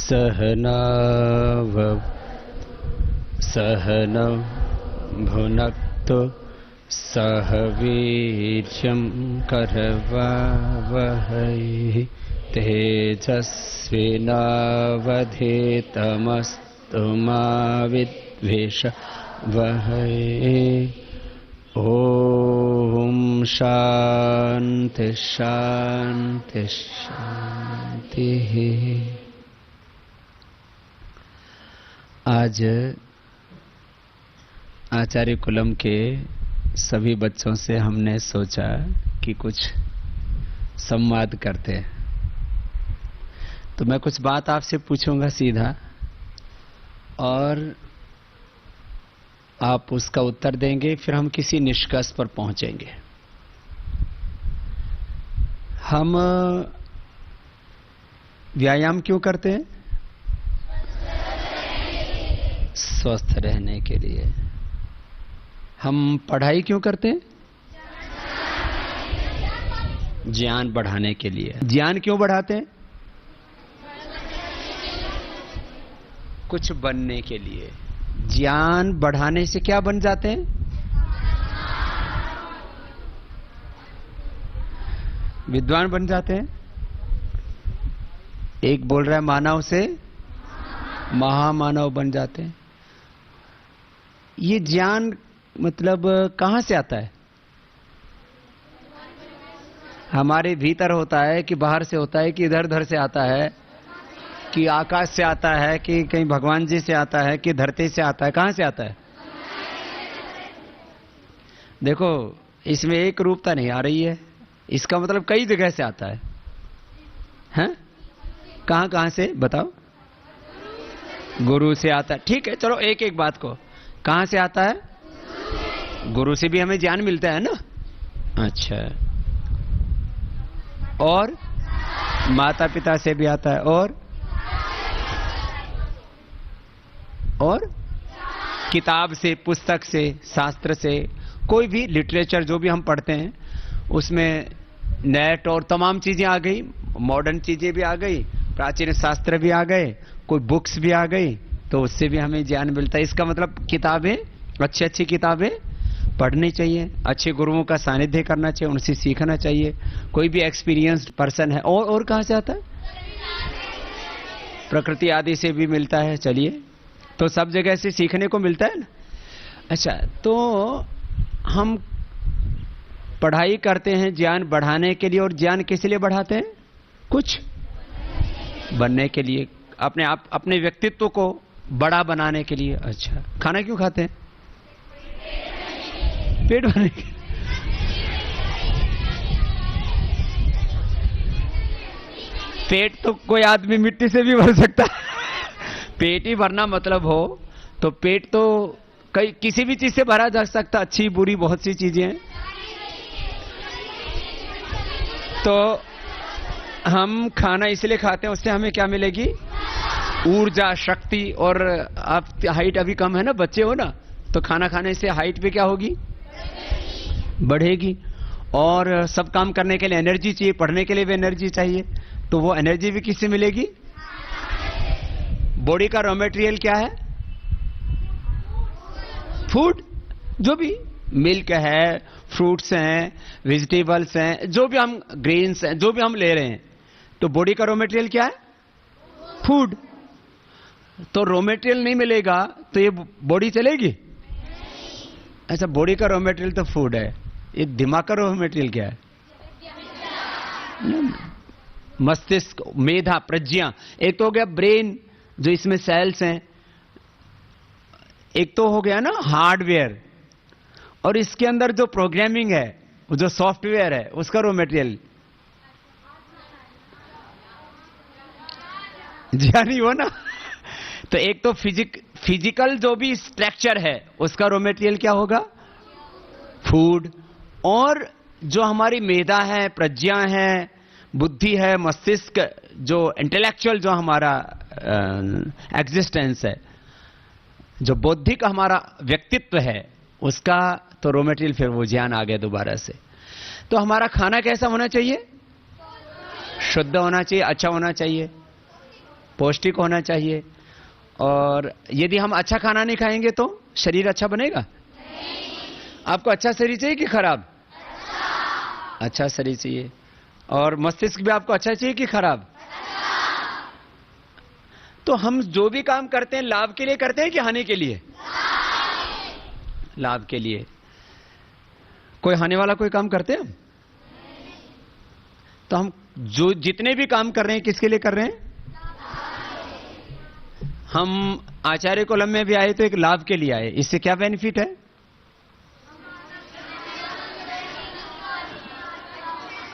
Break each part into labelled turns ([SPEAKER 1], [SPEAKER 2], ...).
[SPEAKER 1] सहनाव सहनौ भुनक्तु सह वीर्यं करवावहै तेजस्विनावधीतमस्तु मा विद्विषावहै। ओम शांति शांति शांति। आज आचार्य कुलम के सभी बच्चों से हमने सोचा कि कुछ संवाद करते हैं। तो मैं कुछ बात आपसे पूछूंगा सीधा और आप उसका उत्तर देंगे, फिर हम किसी निष्कर्ष पर पहुंचेंगे। हम व्यायाम क्यों करते हैं? स्वस्थ रहने के लिए। हम पढ़ाई क्यों करते हैं? ज्ञान बढ़ाने के लिए। ज्ञान क्यों बढ़ाते हैं? कुछ बनने के लिए। ज्ञान बढ़ाने से क्या बन जाते हैं? विद्वान बन जाते हैं। एक बोल रहा है मानव से महामानव बन जाते हैं। ये ज्ञान मतलब कहां से आता है? हमारे भीतर होता है कि बाहर से होता है कि इधर उधर से आता है कि आकाश से आता है कि कहीं भगवान जी से आता है कि धरती से आता है? कहां से आता है? देखो इसमें एक रूपता नहीं आ रही है। इसका मतलब कई जगह से आता है। हैं? कहां से बताओ? गुरु से आता है। ठीक है, चलो एक एक बात को। कहां से आता है? गुरु से भी हमें ज्ञान मिलता है ना। अच्छा, और माता पिता से भी आता है, और किताब से, पुस्तक से, शास्त्र से, कोई भी लिटरेचर जो भी हम पढ़ते हैं उसमें नेट और तमाम चीजें आ गई, मॉडर्न चीजें भी आ गई, प्राचीन शास्त्र भी आ गए, कोई बुक्स भी आ गई, तो उससे भी हमें ज्ञान मिलता है। इसका मतलब किताबें, अच्छी अच्छी किताबें पढ़नी चाहिए, अच्छे गुरुओं का सानिध्य करना चाहिए, उनसे सीखना चाहिए। कोई भी एक्सपीरियंस्ड पर्सन है। और कहां से आता है? प्रकृति आदि से भी मिलता है। चलिए, तो सब जगह से सीखने को मिलता है ना। अच्छा, तो हम पढ़ाई करते हैं ज्ञान बढ़ाने के लिए, और ज्ञान किस लिए बढ़ाते हैं? कुछ बनने के लिए, अपने आप, अपने व्यक्तित्व को बड़ा बनाने के लिए। अच्छा, खाना क्यों खाते हैं? पेट भरने के। पेट तो कोई आदमी मिट्टी से भी भर सकता है। पेट ही भरना मतलब हो तो पेट तो कई किसी भी चीज से भरा जा सकता, अच्छी बुरी बहुत सी चीजें हैं। तो हम खाना इसलिए खाते हैं, उससे हमें क्या मिलेगी? ऊर्जा, शक्ति। और आप हाइट अभी कम है ना, बच्चे हो ना, तो खाना खाने से हाइट पे क्या होगी? बढ़ेगी। और सब काम करने के लिए एनर्जी चाहिए, पढ़ने के लिए भी एनर्जी चाहिए, तो वो एनर्जी भी किससे मिलेगी? बॉडी का रॉ मटेरियल क्या है? फूड। जो भी मिल्क है, फ्रूट्स हैं, वेजिटेबल्स हैं, जो भी हम ग्रेन्स हैं, जो भी हम ले रहे हैं, तो बॉडी का रॉ मटेरियल क्या है? फूड। तो रॉ मटेरियल नहीं मिलेगा तो ये बॉडी चलेगी? अच्छा, बॉडी का रॉ मटेरियल तो फूड है, ये दिमाग का रॉ मटेरियल क्या है? मस्तिष्क, मेधा, प्रज्ञा। एक तो हो गया ब्रेन, जो इसमें सेल्स हैं। एक तो हो गया ना हार्डवेयर, और इसके अंदर जो प्रोग्रामिंग है, जो सॉफ्टवेयर है, उसका रॉ मटेरियल जानी हो ना। तो एक तो फिजिकल जो भी स्ट्रक्चर है उसका रॉ मटेरियल क्या होगा? फूड। और जो हमारी मेधा है, प्रज्ञा है, बुद्धि है, मस्तिष्क, जो इंटेलेक्चुअल जो हमारा एग्जिस्टेंस है, जो बौद्धिक हमारा व्यक्तित्व है, उसका तो रॉ मटेरियल फिर वो ज्ञान आ गया दोबारा से। तो हमारा खाना कैसा होना चाहिए? शुद्ध होना चाहिए, अच्छा होना चाहिए। पौष्टिक होना चाहिए। और यदि हम अच्छा खाना नहीं खाएंगे तो शरीर अच्छा बनेगा? आपको अच्छा शरीर चाहिए कि खराब? अच्छा शरीर चाहिए। और मस्तिष्क भी आपको अच्छा चाहिए कि खराब? तो हम जो भी काम करते हैं लाभ के लिए करते हैं कि हानि के लिए? लाभ के लिए। कोई हानि वाला कोई काम करते हैं हम? तो हम जो जितने भी काम कर रहे हैं किसके लिए कर रहे हैं? हम आचार्य कोलम में भी आए तो एक लाभ के लिए आए। इससे क्या बेनिफिट है?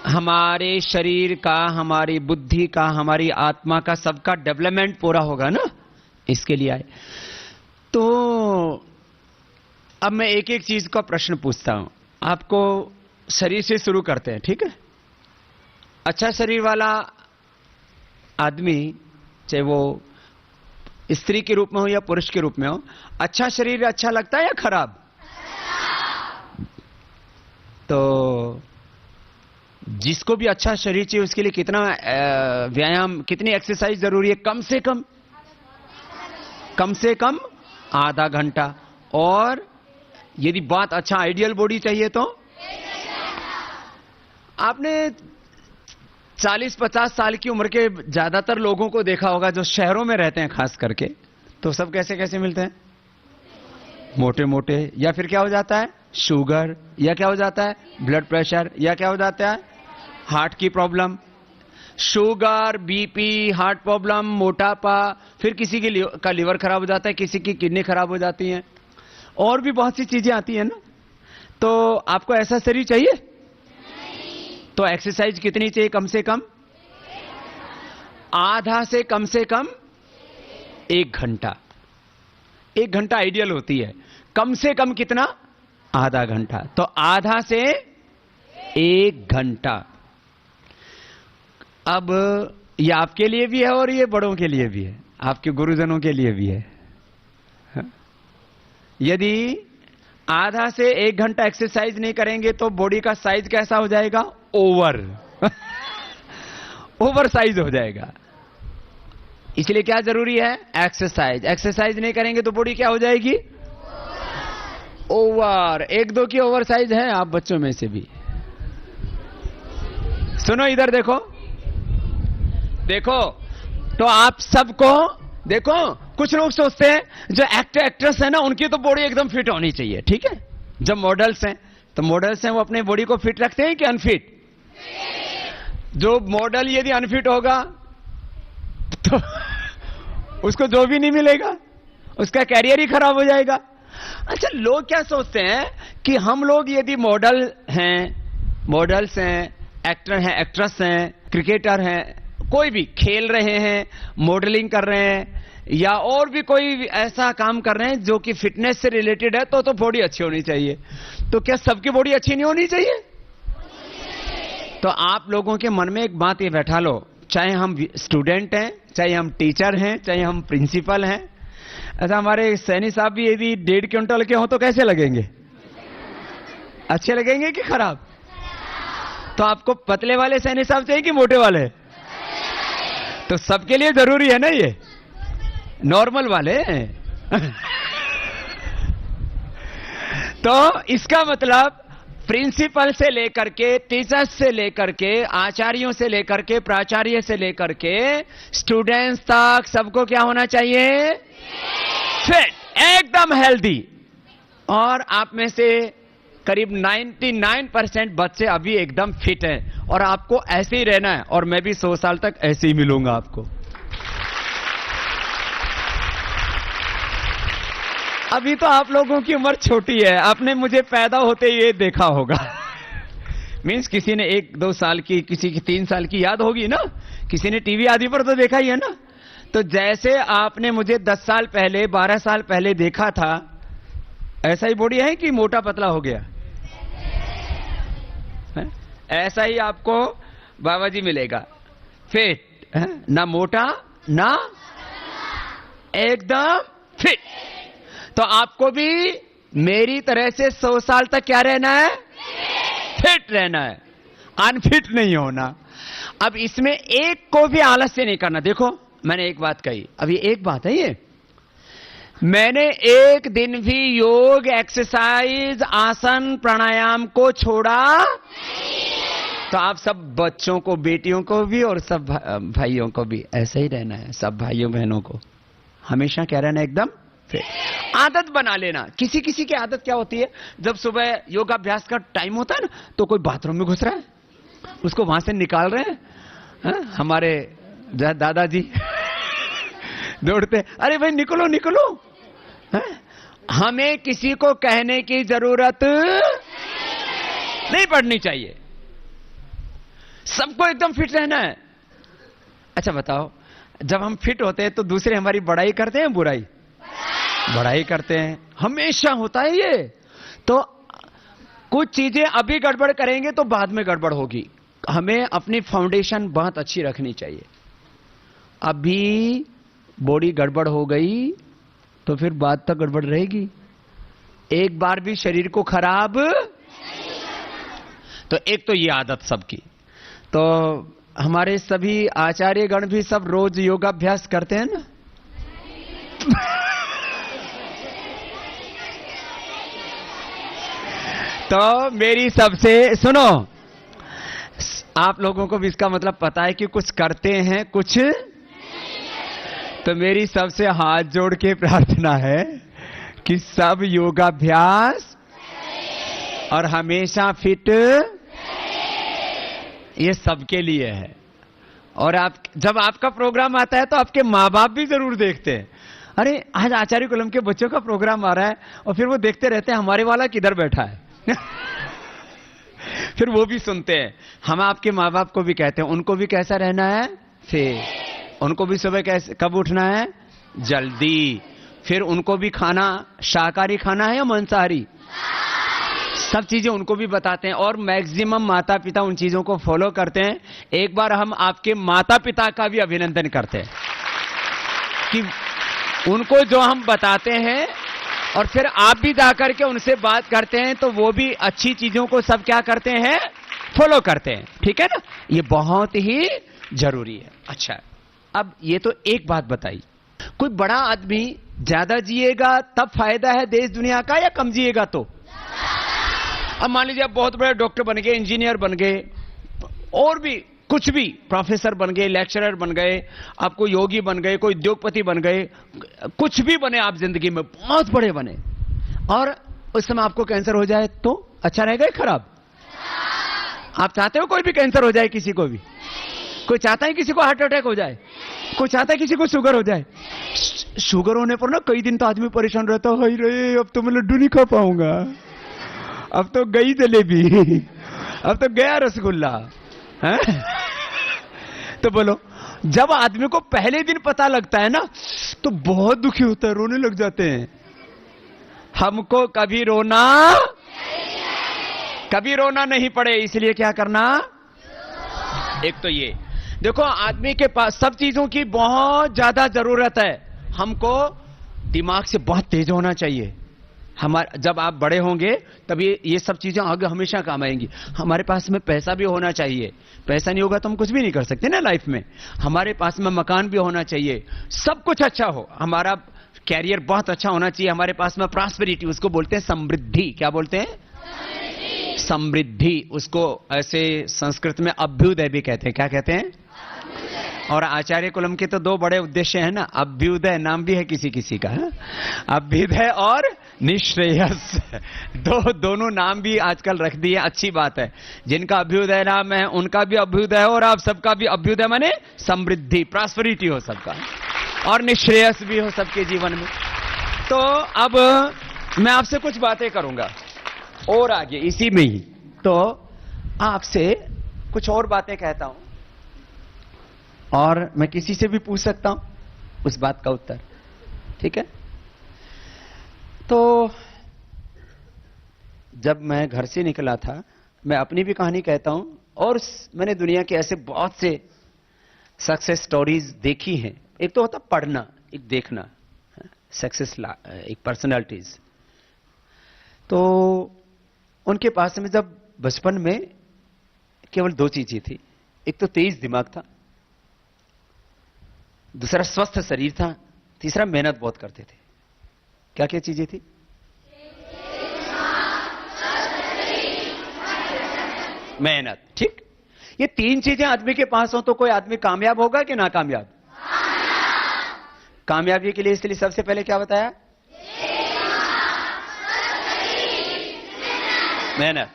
[SPEAKER 1] हमारे शरीर का, हमारी बुद्धि का, हमारी आत्मा का, सबका डेवलपमेंट पूरा होगा ना, इसके लिए आए। तो अब मैं एक एक चीज का प्रश्न पूछता हूं आपको। शरीर से शुरू करते हैं, ठीक है? अच्छा शरीर वाला आदमी, चाहे वो स्त्री के रूप में हो या पुरुष के रूप में हो, अच्छा शरीर अच्छा लगता है या खराब? तो जिसको भी अच्छा शरीर चाहिए उसके लिए कितना व्यायाम, कितनी एक्सरसाइज जरूरी है? कम से कम आधा घंटा। और यदि बात अच्छा आइडियल बॉडी चाहिए तो आपने 40-50 साल की उम्र के ज्यादातर लोगों को देखा होगा जो शहरों में रहते हैं खास करके, तो सब कैसे कैसे मिलते हैं? मोटे मोटे। या फिर क्या हो जाता है? शुगर। या क्या हो जाता है? Blood pressure. या क्या हो जाता है? हार्ट की problem. Sugar, BP, heart problem, मोटापा, फिर किसी का लिवर खराब हो जाता है, किसी की किडनी खराब हो जाती है, और भी बहुत सी चीजें आती है ना। तो आपको ऐसा शरीर चाहिए? तो एक्सरसाइज कितनी चाहिए? कम से कम आधा से कम 1 घंटा। 1 घंटा आइडियल होती है। कम से कम कितना? आधा घंटा। तो आधा से 1 घंटा। अब ये आपके लिए भी है और ये बड़ों के लिए भी है, आपके गुरुजनों के लिए भी है। यदि आधा से 1 घंटा एक्सरसाइज नहीं करेंगे तो बॉडी का साइज कैसा हो जाएगा? ओवर साइज हो जाएगा। इसलिए क्या जरूरी है? एक्सरसाइज। एक्सरसाइज नहीं करेंगे तो बॉडी क्या हो जाएगी? ओवर। 1-2 की ओवर साइज है आप बच्चों में से भी। सुनो इधर देखो, देखो तो आप सबको देखो। कुछ लोग सोचते हैं जो एक्टर एक्ट्रेस है ना, उनकी तो बॉडी एकदम फिट होनी चाहिए, ठीक है? जब मॉडल्स हैं तो मॉडल्स हैं, वो अपने बॉडी को फिट रखते हैं कि अनफिट? जो मॉडल यदि अनफिट होगा तो उसको जो भी नहीं मिलेगा, उसका कैरियर ही खराब हो जाएगा। अच्छा, लोग क्या सोचते हैं कि हम लोग यदि मॉडल्स हैं, एक्टर हैं, एक्ट्रेस हैं, क्रिकेटर हैं, कोई भी खेल रहे हैं, मॉडलिंग कर रहे हैं, या और भी कोई ऐसा काम कर रहे हैं जो कि फिटनेस से रिलेटेड है, तो बॉडी अच्छी होनी चाहिए। तो क्या सबकी बॉडी अच्छी नहीं होनी चाहिए? तो आप लोगों के मन में एक बात ये बैठा लो, चाहे हम स्टूडेंट हैं, चाहे हम टीचर हैं, चाहे हम प्रिंसिपल हैं। अच्छा, हमारे सैनी साहब भी यदि 1.5 क्विंटल के हो तो कैसे लगेंगे? अच्छे लगेंगे कि खराब? तो आपको पतले वाले सैनी साहब चाहिए कि मोटे वाले? तो सबके लिए जरूरी है ना ये नॉर्मल वाले। तो इसका मतलब प्रिंसिपल से लेकर के, टीचर्स से लेकर के, आचार्यों से लेकर के, प्राचार्य से लेकर के स्टूडेंट्स तक सबको क्या होना चाहिए? फिट, एकदम हेल्दी। और आप में से करीब 99% बच्चे अभी एकदम फिट हैं, और आपको ऐसे ही रहना है। और मैं भी 100 साल तक ऐसे ही मिलूंगा आपको। अभी तो आप लोगों की उम्र छोटी है, आपने मुझे पैदा होते ही देखा होगा। मीन्स किसी ने 1-2 साल की, किसी की 3 साल की याद होगी ना, किसी ने टीवी आदि पर तो देखा ही है ना। तो जैसे आपने मुझे 10 साल पहले, 12 साल पहले देखा था, ऐसा ही बॉडी है कि मोटा पतला हो गया है? ऐसा ही आपको बाबा जी मिलेगा, फिट है? ना मोटा ना, एकदम फिट। तो आपको भी मेरी तरह से 100 साल तक क्या रहना है? फिट रहना है, अनफिट नहीं होना। अब इसमें एक को भी आलस्य नहीं करना। देखो मैंने एक बात कही, अभी एक बात है ये, मैंने एक दिन भी योग, एक्सरसाइज, आसन, प्राणायाम को छोड़ा। तो आप सब बच्चों को, बेटियों को भी और सब भाइयों को भी ऐसा ही रहना है। सब भाइयों बहनों को हमेशा क्या रहना, एकदम फिट। आदत बना लेना। किसी किसी की आदत क्या होती है, जब सुबह योगाभ्यास का टाइम होता है ना, तो कोई बाथरूम में घुस रहा है, उसको वहां से निकाल रहे हैं। हमारे दादाजी दौड़ते, अरे भाई निकलो निकलो। हमें किसी को कहने की जरूरत नहीं पड़नी चाहिए, सबको एकदम फिट रहना है। अच्छा बताओ, जब हम फिट होते हैं तो दूसरे हमारी बड़ाई करते हैं, बुराई? बड़ाई करते हैं, हमेशा होता है ये। तो कुछ चीजें अभी गड़बड़ करेंगे तो बाद में गड़बड़ होगी। हमें अपनी फाउंडेशन बहुत अच्छी रखनी चाहिए। अभी बॉडी गड़बड़ हो गई तो फिर बाद तक गड़बड़ रहेगी। एक बार भी शरीर को खराब, तो एक तो ये आदत सबकी। तो हमारे सभी आचार्य गण भी सब रोज योगाभ्यास करते हैं ना? तो मेरी सबसे सुनो, आप लोगों को भी इसका मतलब पता है कि कुछ करते हैं कुछ। तो मेरी सबसे हाथ जोड़ के प्रार्थना है कि सब योगाभ्यास और हमेशा फिट, ये सबके लिए है। और आप जब आपका प्रोग्राम आता है तो आपके माँ बाप भी जरूर देखते हैं, अरे आज आचार्य कुलम के बच्चों का प्रोग्राम आ रहा है, और फिर वो देखते रहते हैं हमारे वाला किधर बैठा है। फिर वो भी सुनते हैं। हम आपके माँ बाप को भी कहते हैं, उनको भी कैसा रहना है, फिर उनको भी सुबह कैसे, कब उठना है, जल्दी। फिर उनको भी खाना शाकाहारी खाना है या मांसाहारी, सब चीजें उनको भी बताते हैं। और मैक्सिमम माता पिता उन चीजों को फॉलो करते हैं। एक बार हम आपके माता पिता का भी अभिनंदन करते हैं कि उनको जो हम बताते हैं और फिर आप भी जाकर के उनसे बात करते हैं, तो वो भी अच्छी चीजों को सब क्या करते हैं, फॉलो करते हैं। ठीक है ना? ये बहुत ही जरूरी है। अच्छा, अब ये तो एक बात बताई, कोई बड़ा आदमी ज्यादा जिएगा तब फायदा है देश दुनिया का, या कम जिएगा तो? अब मान लीजिए आप बहुत बड़े डॉक्टर बन गए, इंजीनियर बन गए, और भी कुछ भी, प्रोफेसर बन गए, लेक्चरर बन गए, आपको योगी बन गए, कोई उद्योगपति बन गए, कुछ भी बने आप जिंदगी में, बहुत बड़े बने, और उस समय आपको कैंसर हो जाए तो अच्छा रहेगा या खराब? आप चाहते हो कोई भी कैंसर हो जाए किसी को भी? कोई चाहता है किसी को हार्ट अटैक हो जाए? कोई चाहता है किसी को शुगर हो जाए? शुगर होने पर ना कई दिन तो आदमी परेशान रहता है, हाय रे अब तो मैं लड्डू नहीं खा पाऊंगा, अब तो गई जलेबी, अब तो गया रसगुल्ला है? तो बोलो, जब आदमी को पहले दिन पता लगता है ना तो बहुत दुखी होता है, रोने लग जाते हैं। हमको कभी रोना नहीं पड़े, इसलिए क्या करना, एक तो ये देखो, आदमी के पास सब चीजों की बहुत ज्यादा जरूरत है। हमको दिमाग से बहुत तेज होना चाहिए। जब आप बड़े होंगे तब ये सब चीजें आगे हमेशा काम आएंगी। हमारे पास में पैसा भी होना चाहिए, पैसा नहीं होगा तो हम कुछ भी नहीं कर सकते ना लाइफ में। हमारे पास में मकान भी होना चाहिए, सब कुछ अच्छा हो, हमारा कैरियर बहुत अच्छा होना चाहिए, हमारे पास में प्रॉस्पेरिटी, उसको बोलते हैं समृद्धि। क्या बोलते हैं? समृद्धि। उसको ऐसे संस्कृत में अभ्युदय भी कहते हैं। क्या कहते हैं? और आचार्य कुलम के तो दो बड़े उद्देश्य है ना, अभ्युदय नाम भी है किसी किसी का, अभ्युदय और निश्रेयस, दोनों नाम भी आजकल रख दिए। अच्छी बात है, जिनका अभ्युदय नाम है उनका भी अभ्युदय हो, और आप सबका भी अभ्युदय माने समृद्धि, प्रॉस्पेरिटी हो सबका, और निश्रेयस भी हो सबके जीवन में। तो अब मैं आपसे कुछ बातें करूंगा और आगे इसी में ही, तो आपसे कुछ और बातें कहता हूं, और मैं किसी से भी पूछ सकता हूं उस बात का उत्तर। ठीक है? तो जब मैं घर से निकला था, मैं अपनी भी कहानी कहता हूं, और मैंने दुनिया के ऐसे बहुत से सक्सेस स्टोरीज देखी हैं। एक तो होता पढ़ना, एक देखना, सक्सेस एक पर्सनालिटीज। तो उनके पास में जब बचपन में केवल दो चीजें थी, एक तो तेज दिमाग था, दूसरा स्वस्थ शरीर था, तीसरा मेहनत बहुत करते थे। क्या क्या चीजें थी? मेहनत। ठीक, ये तीन चीजें आदमी के पास हो तो कोई आदमी कामयाब होगा कि ना कामयाब? कामयाबी के लिए इसलिए सबसे पहले क्या बताया? मेहनत।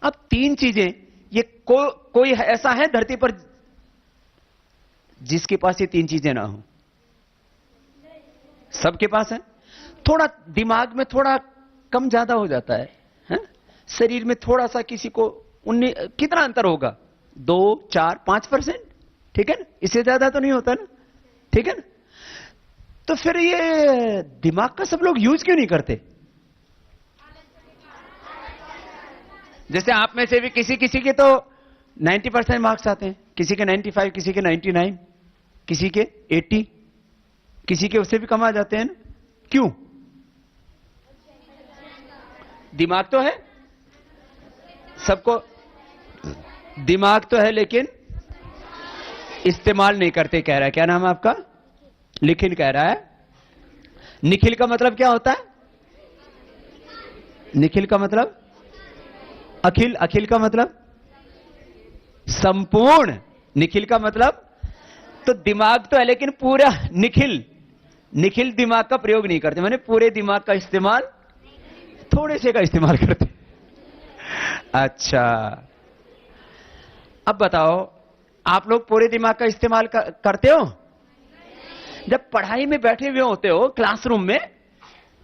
[SPEAKER 1] अब तीन चीजें, ये कोई ऐसा है धरती पर जिसके पास ये तीन चीजें ना हो? सबके पास है। थोड़ा दिमाग में थोड़ा कम ज्यादा हो जाता है? शरीर में थोड़ा सा किसी को कितना अंतर होगा? 2, 4, 5%। ठीक है ना, इससे ज्यादा तो नहीं होता ना। ठीक है ना, तो फिर ये दिमाग का सब लोग यूज क्यों नहीं करते? जैसे आप में से भी किसी किसी के तो 90% मार्क्स आते हैं, किसी के 95, किसी के 99, किसी के 80, किसी के उससे भी कम आ जाते हैं ना। क्यों? दिमाग तो है सबको, दिमाग तो है लेकिन इस्तेमाल नहीं करते। कह रहा है, क्या नाम है आपका? निखिल कह रहा है। निखिल का मतलब क्या होता है? निखिल का मतलब अखिल, अखिल का मतलब संपूर्ण, निखिल का मतलब तो दिमाग तो है लेकिन पूरा निखिल दिमाग का प्रयोग नहीं करते, माने पूरे दिमाग का इस्तेमाल थोड़े से का इस्तेमाल करते। अच्छा, अब बताओ, आप लोग पूरे दिमाग का इस्तेमाल करते हो? जब पढ़ाई में बैठे हुए होते हो क्लासरूम में,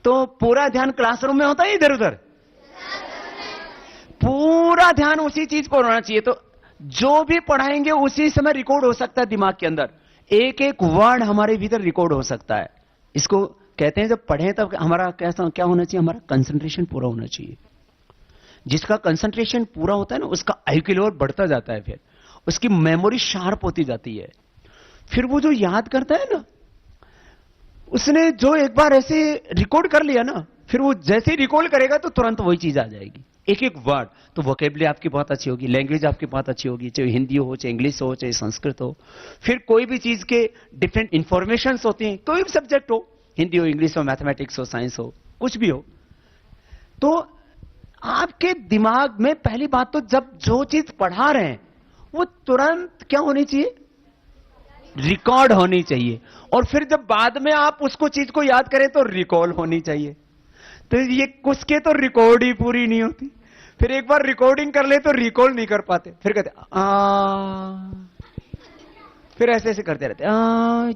[SPEAKER 1] तो पूरा ध्यान क्लासरूम में होता है इधर उधर? पूरा ध्यान उसी चीज पर होना चाहिए। तो जो भी पढ़ाएंगे उसी समय रिकॉर्ड हो सकता है दिमाग के अंदर, एक एक वर्ड हमारे भीतर रिकॉर्ड हो सकता है। इसको कहते हैं जब पढ़ें तब हमारा कैसा क्या होना चाहिए? हमारा कंसंट्रेशन पूरा होना चाहिए। जिसका कंसंट्रेशन पूरा होता है ना, उसका IQ लेवल बढ़ता जाता है, फिर उसकी मेमोरी शार्प होती जाती है। फिर वो जो याद करता है ना, उसने जो एक बार ऐसे रिकॉर्ड कर लिया ना, फिर वो जैसे ही रिकॉर्ड करेगा तो तुरंत वही चीज आ जाएगी, एक एक वर्ड। तो वोकेबुलरी आपकी बहुत अच्छी होगी, लैंग्वेज आपकी बहुत अच्छी होगी, चाहे हिंदी हो, चाहे इंग्लिश हो, चाहे संस्कृत हो। फिर कोई भी चीज के डिफरेंट इंफॉर्मेशन होती हैं, कोई भी सब्जेक्ट हो, हिंदी हो, इंग्लिश हो, मैथमेटिक्स हो, साइंस हो, कुछ भी हो, तो आपके दिमाग में पहली बात तो जब जो चीज पढ़ा रहे हैं वो तुरंत क्या होनी चाहिए? रिकॉर्ड होनी चाहिए। और फिर जब बाद में आप उसको चीज को याद करें तो रिकॉल होनी चाहिए। तो ये कुछ के तो रिकॉर्ड ही पूरी नहीं होती, फिर एक बार रिकॉर्डिंग कर ले तो रिकॉल नहीं कर पाते, फिर कहते फिर ऐसे ऐसे करते रहते,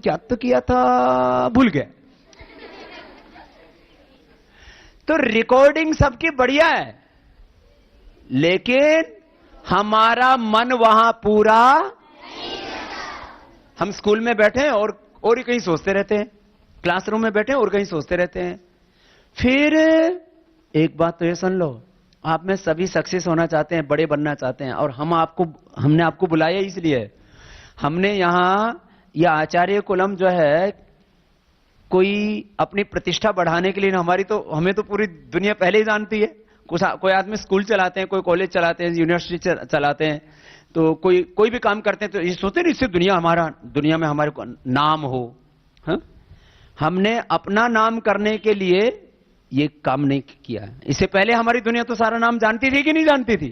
[SPEAKER 1] याद तो किया था, भूल गया। तो रिकॉर्डिंग सबकी बढ़िया है, लेकिन हमारा मन वहां पूरा। हम स्कूल में बैठे हैं और ही कहीं सोचते रहते हैं, क्लासरूम में बैठे हैं और कहीं सोचते रहते हैं। फिर एक बात तो ये सुन लो, आप में सभी सक्सेस होना चाहते हैं, बड़े बनना चाहते हैं, और हमने आपको बुलाया इसलिए। हमने यहां यह आचार्य कुलम जो है कोई अपनी प्रतिष्ठा बढ़ाने के लिए, हमें तो पूरी दुनिया पहले ही जानती है। कोई आदमी स्कूल चलाते हैं, कोई कॉलेज चलाते हैं, यूनिवर्सिटी चलाते हैं, तो कोई भी काम करते हैं तो ये सोचते नहीं इससे दुनिया में हमारे को नाम हो। हमने अपना नाम करने के लिए ये काम नहीं किया। इससे पहले हमारी दुनिया तो सारा नाम जानती थी कि नहीं जानती थी?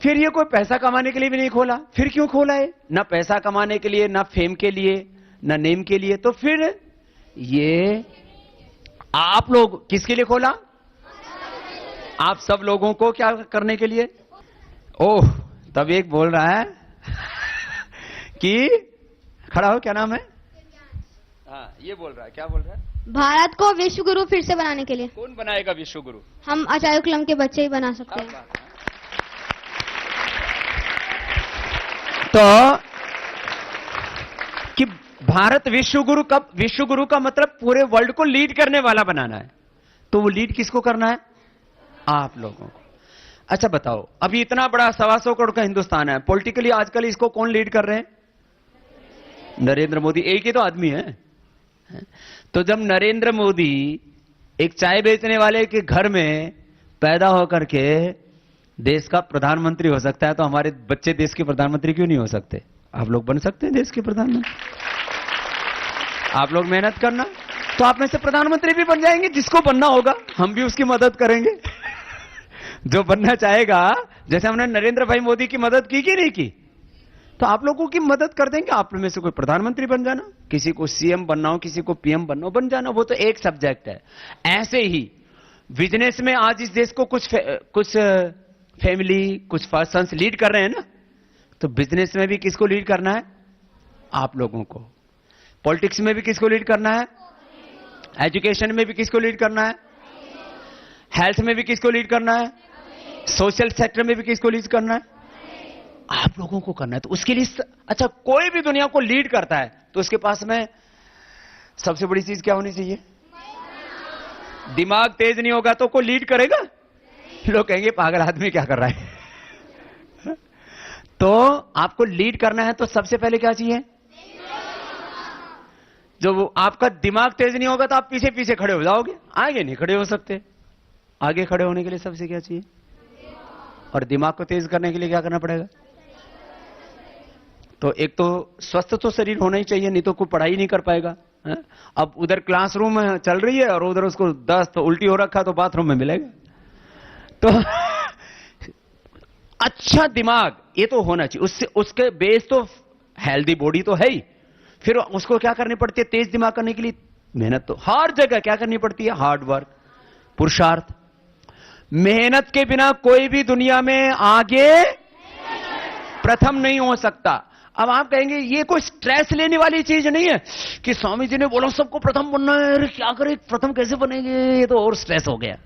[SPEAKER 1] फिर ये कोई पैसा कमाने के लिए भी नहीं खोला। फिर क्यों खोला है? ना पैसा कमाने के लिए, ना फेम के लिए, ना नेम के लिए। तो फिर ये आप लोग किसके लिए खोला? आप सब लोगों को क्या करने के लिए? ओह, तब एक बोल रहा है कि खड़ा हो, क्या नाम है? हाँ, ये बोल रहा है, क्या बोल रहा है?
[SPEAKER 2] भारत को विश्व गुरु फिर से बनाने के लिए।
[SPEAKER 1] कौन बनाएगा विश्व गुरु?
[SPEAKER 2] हम आचार्य कुलम के बच्चे ही बना सकते हैं।
[SPEAKER 1] तो कि भारत विश्व गुरु कब? विश्व गुरु का मतलब पूरे वर्ल्ड को लीड करने वाला बनाना है। तो वो लीड किसको करना है? आप लोगों को। अच्छा बताओ, अभी इतना बड़ा 125 करोड़ का हिंदुस्तान है, पॉलिटिकली आजकल इसको कौन लीड कर रहे हैं? नरेंद्र मोदी। एक ही तो आदमी है। तो जब नरेंद्र मोदी एक चाय बेचने वाले के घर में पैदा होकर के देश का प्रधानमंत्री हो सकता है, तो हमारे बच्चे देश के प्रधानमंत्री क्यों नहीं हो सकते? आप लोग बन सकते हैं देश के प्रधानमंत्री। आप लोग मेहनत करना, तो आप में से प्रधानमंत्री भी बन जाएंगे। जिसको बनना होगा हम भी उसकी मदद करेंगे। जो बनना चाहेगा, जैसे हमने नरेंद्र भाई मोदी की मदद की कि नहीं की, तो आप लोगों की मदद कर देंगे। आप में से कोई प्रधानमंत्री बन जाना, किसी को सीएम बनना हो, किसी को पीएम बनना हो, बन जाना। वो तो एक सब्जेक्ट है। ऐसे ही बिजनेस में आज इस देश को कुछ फैमिली, कुछ पर्सन्स लीड कर रहे हैं ना, तो बिजनेस में भी किसको लीड करना है? आप लोगों को। पॉलिटिक्स में भी किसको लीड करना है? एजुकेशन में भी किसको लीड करना है? हेल्थ में भी किसको लीड करना है? सोशल सेक्टर में भी किसको लीड करना है? आप लोगों को करना है। तो उसके लिए अच्छा, कोई भी दुनिया को लीड करता है तो उसके पास में सबसे बड़ी चीज क्या होनी चाहिए? दिमाग तेज नहीं होगा तो कोई लीड करेगा? लोग कहेंगे पागल आदमी क्या कर रहा है। तो आपको लीड करना है तो सबसे पहले क्या चाहिए? जो आपका दिमाग तेज नहीं होगा तो आप पीछे पीछे खड़े हो जाओगे, आगे नहीं खड़े हो सकते। आगे खड़े होने के लिए सबसे क्या चाहिए? और दिमाग को तेज करने के लिए क्या करना पड़ेगा? तो एक तो स्वस्थ तो शरीर होना ही चाहिए, नहीं तो कोई पढ़ाई नहीं कर पाएगा। है? अब उधर क्लासरूम में चल रही है और उधर उसको दस्त तो उल्टी हो रखा, तो बाथरूम में मिलेगा। तो अच्छा दिमाग ये तो होना चाहिए। उससे उसके बेस तो हेल्दी बॉडी तो है ही, फिर उसको क्या करनी पड़ती है? तेज दिमाग करने के लिए मेहनत तो हर जगह क्या करनी पड़ती है? हार्ड वर्क, पुरुषार्थ। मेहनत के बिना कोई भी दुनिया में आगे प्रथम नहीं हो सकता। अब आप कहेंगे ये कोई स्ट्रेस लेने वाली चीज नहीं है कि स्वामी जी ने बोला सबको प्रथम बनना है, अरे क्या करें, प्रथम कैसे बनेंगे, ये तो और स्ट्रेस हो गया।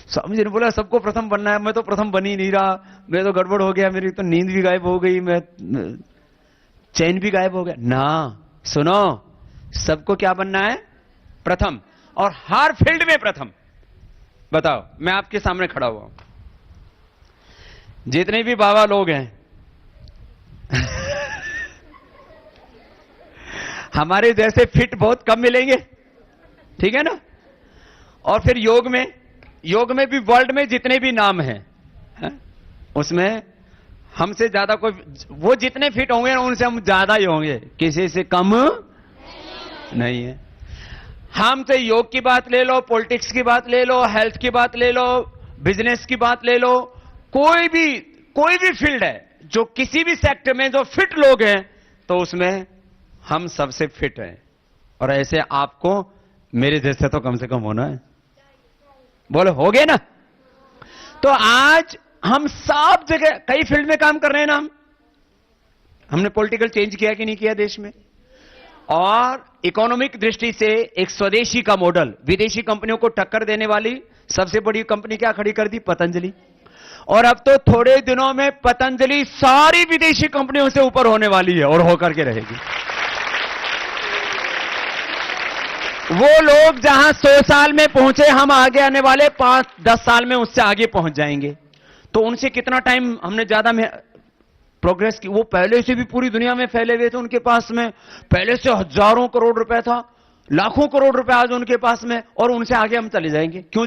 [SPEAKER 1] स्वामी जी ने बोला सबको प्रथम बनना है, मैं तो प्रथम बन ही नहीं रहा, मैं तो गड़बड़ हो गया, मेरी तो नींद भी गायब हो गई, मैं चैन भी गायब हो गया ना। सुनो, सबको क्या बनना है? प्रथम, और हर फील्ड में प्रथम। बताओ, मैं आपके सामने खड़ा हुआ हूं, जितने भी बाबा लोग हैं हमारे जैसे फिट बहुत कम मिलेंगे, ठीक है ना। और फिर योग में भी वर्ल्ड में जितने भी नाम हैं, उसमें हमसे ज्यादा कोई, वो जितने फिट होंगे ना उनसे हम ज्यादा ही होंगे, किसी से कम नहीं है। हमसे योग की बात ले लो, पॉलिटिक्स की बात ले लो, हेल्थ की बात ले लो, बिजनेस की बात ले लो, कोई भी फील्ड है, जो किसी भी सेक्टर में जो फिट लोग हैं, तो उसमें हम सबसे फिट हैं। और ऐसे आपको मेरे जैसे तो कम से कम होना है। बोलो, हो गए ना। तो आज हम सब जगह कई फील्ड में काम कर रहे हैं ना। हमने पॉलिटिकल चेंज किया कि नहीं किया देश में? और इकोनॉमिक दृष्टि से एक स्वदेशी का मॉडल, विदेशी कंपनियों को टक्कर देने वाली सबसे बड़ी कंपनी क्या खड़ी कर दी? पतंजलि। और अब तो थोड़े दिनों में पतंजलि सारी विदेशी कंपनियों से ऊपर होने वाली है और होकर के रहेगी। वो लोग जहां 100 साल में पहुंचे, हम आगे आने वाले 5-10 साल में उससे आगे पहुंच जाएंगे। तो उनसे कितना टाइम हमने ज्यादा प्रोग्रेस की। वो पहले से भी पूरी दुनिया में फैले हुए थे, उनके पास में पहले से हजारों करोड़ रुपए था, लाखों करोड़ रुपए आज उनके पास में, और उनसे आगे हम चले जाएंगे। क्यों?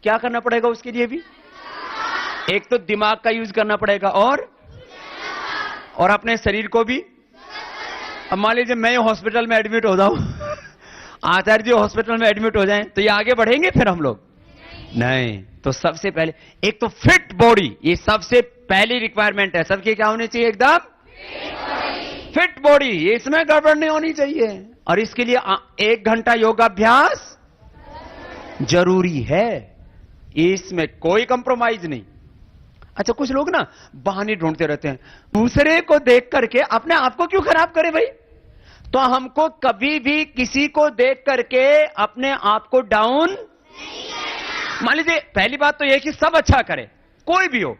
[SPEAKER 1] क्या करना पड़ेगा उसके लिए भी? एक तो दिमाग का यूज करना पड़ेगा, और अपने शरीर को भी। अब मान लीजिए मैं हॉस्पिटल में एडमिट हो जाऊं, आचार्य जी हॉस्पिटल में एडमिट हो जाएं, तो ये आगे बढ़ेंगे फिर हम लोग? नहीं। तो सबसे पहले एक तो फिट बॉडी, ये सबसे पहली रिक्वायरमेंट है सबकी। क्या होनी चाहिए? एकदम फिट बॉडी, इसमें गड़बड़ नहीं होनी चाहिए। और इसके लिए 1 घंटा योगाभ्यास जरूरी है, इसमें कोई कंप्रोमाइज नहीं। अच्छा, कुछ लोग ना बहाने ढूंढते रहते हैं, दूसरे को देख करके अपने आप को क्यों खराब करे भाई? तो हमको कभी भी किसी को देख करके अपने आप को डाउन, मान लीजिए पहली बात तो यह कि सब अच्छा करे, कोई भी हो,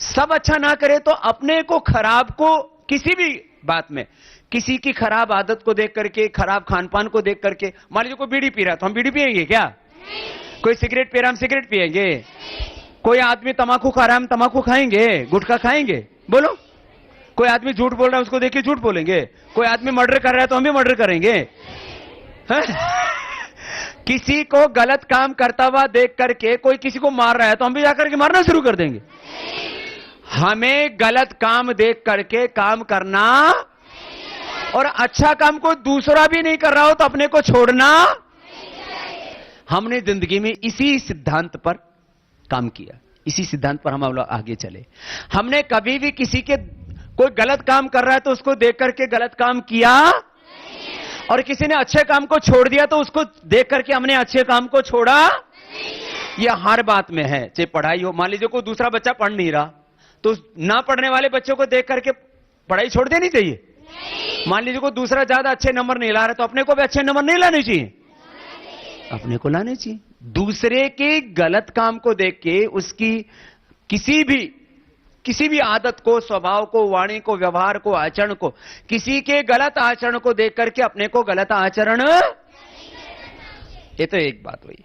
[SPEAKER 1] सब अच्छा ना करे तो अपने को खराब को किसी भी बात में, किसी की खराब आदत को देख करके, खराब खानपान को देख करके, मान लीजिए कोई बीड़ी पी रहा है तो हम बीड़ी पिएंगे क्या? कोई सिगरेट पी रहा है हम सिगरेट पिएंगे? कोई आदमी तंबाकू खा रहा है हम तंबाकू खाएंगे, गुटखा खाएंगे? बोलो। कोई आदमी झूठ बोल रहा है उसको देख के झूठ बोलेंगे? कोई आदमी मर्डर कर रहा है तो हम भी मर्डर करेंगे? किसी को गलत काम करता हुआ देख करके कोई किसी को मार रहा है तो हम भी जाकर के मारना शुरू कर देंगे? हमें गलत काम देख करके काम करना और अच्छा काम को दूसरा भी नहीं कर रहा हो तो अपने को छोड़ना। हमने जिंदगी में इसी सिद्धांत पर काम किया, इसी सिद्धांत पर हम लोग आगे चले। हमने कभी भी किसी के कोई गलत काम कर रहा है तो उसको देख करके गलत काम किया, और किसी ने अच्छे काम को छोड़ दिया तो उसको देख करके हमने अच्छे काम को छोड़ा। यह हर बात में है, चाहे पढ़ाई हो। मान लीजिए कोई दूसरा बच्चा पढ़ नहीं रहा तो ना पढ़ने वाले बच्चों को देख करके पढ़ाई छोड़ देनी चाहिए। मान लीजिए कोई दूसरा ज्यादा अच्छे नंबर नहीं ला रहा तो अपने को भी अच्छे नंबर नहीं लाने चाहिए, अपने को लाने चाहिए। दूसरे के गलत काम को देख के उसकी किसी भी आदत को, स्वभाव को, वाणी को, व्यवहार को, आचरण को, किसी के गलत आचरण को देख करके अपने को गलत आचरण, ये तो एक बात हुई।